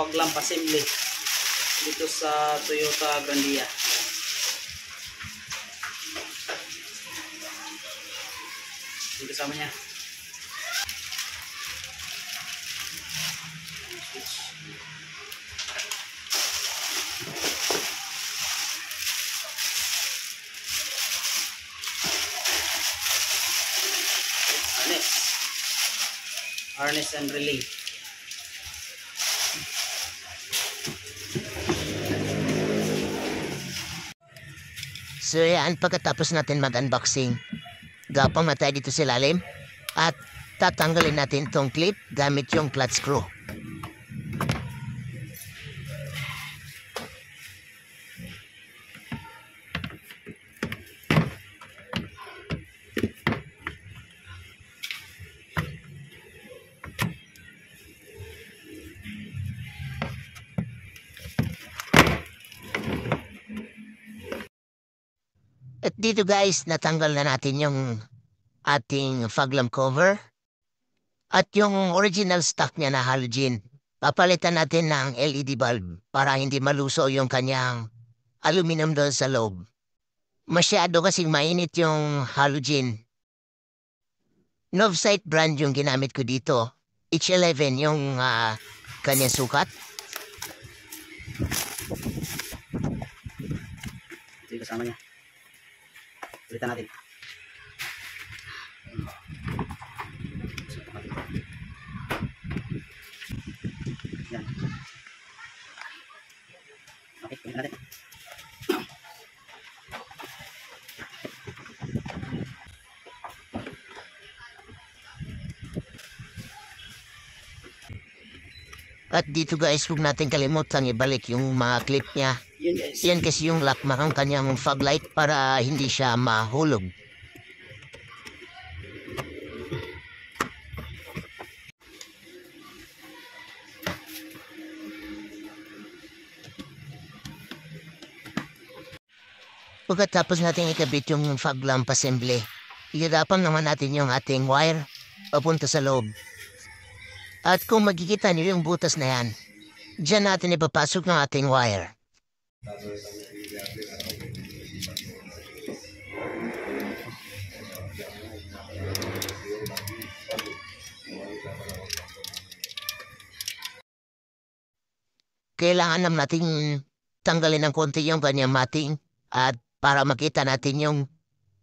fog lamp assembly dito sa Toyota Grandia. Yung kasama niya. Harness and relay. So yan, pagkatapos natin mag-unboxing, gapang na tayo dito sa ilalim at tatanggalin natin itong clip gamit yung flat screw. At dito guys, natanggal na natin yung ating fog lamp cover. At yung original stock niya na halogen, papalitan natin ng LED bulb para hindi maluso yung kanyang aluminum doon sa loob. Masyado kasing mainit yung halogen. Novsite brand yung ginamit ko dito. H11 yung kanyang sukat. Ito yung kasama niya. Ulitan natin. Yan. Okay, ulitan natin. At dito guys, huwag natin kalimutan ibalik yung mga clip niya. Yun guys. Yan kasi yung lock ng kanyang fog light para hindi siya mahulog. Pagkatapos natin ikabit yung fog lamp assembly, ihirapan naman natin yung ating wire papunta sa loob. At kung magkikita niyo yung butas na yan, dyan natin ipapasok ng ating wire. Kailangan naman natin tanggalin ng konti yung kanyang mating at para makita natin yung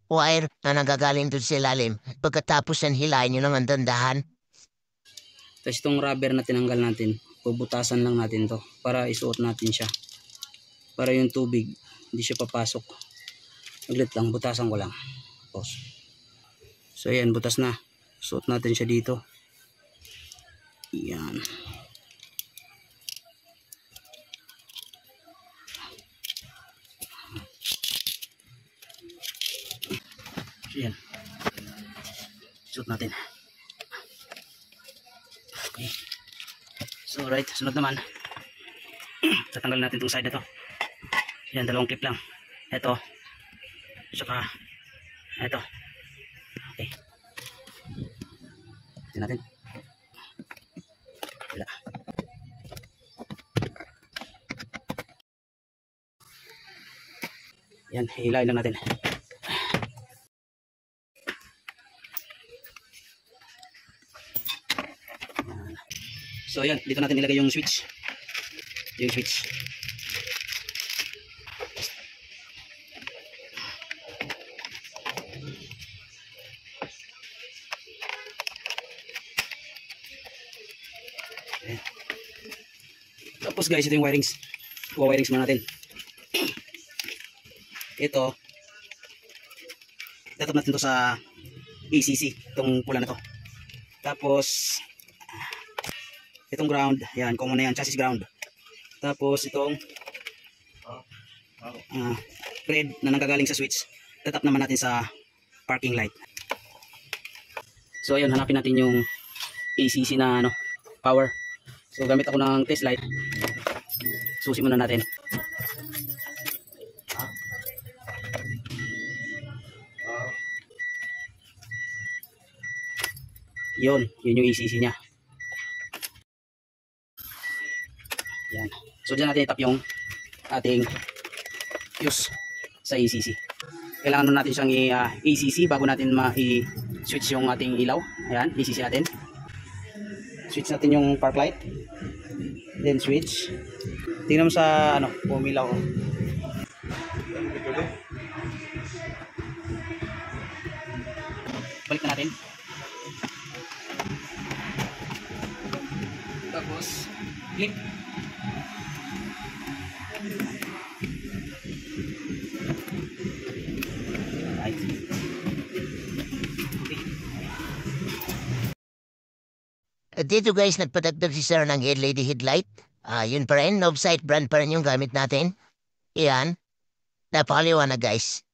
wire na nagagaling doon sa ilalim. Pagkatapos yan, hilahin nyo ng dandahan. Tapos itong rubber na tinanggal natin, bubutasan lang natin to para isuot natin siya. Para yung tubig, hindi siya papasok. Saglit lang, butasan ko lang. Pause. So ayan, butas na. Suot natin siya dito. Yan. Yan. Suot natin. Okay. So right, sunod naman. Tatanggal natin itong side na to. Yan, dalawang clip lang. Ito. Saka ito. Okay. Ito natin. Wala. Yan, hilahin lang natin. So ayan, dito natin ilagay yung switch. Yung switch. Okay. Tapos guys, ito yung wirings. Wirings muna natin. Ito. Tatap natin to sa ACC. Itong pula na to. Tapos itong ground, yan, common na yan, chassis ground. Tapos itong red na nanggagaling sa switch, tatap naman natin sa parking light. So ayun, hanapin natin yung ACC na power. So gamit ako ng test light. Susi muna natin. Yun yung ACC niya. So dyan natin itap yung ating fuse sa ACC. Kailangan nun natin siyang ACC bago natin ma-switch yung ating ilaw. Ayan, ACC natin. Switch natin yung park light. Then switch. Tingnan mo sa pumilaw. Balik na natin. Tapos click. Right. Dito guys, nagpadagdag si sir ng LED headlight. Yun pa rin, Novesight brand pa rin yung gamit natin. Iyan, napakaliwanag guys.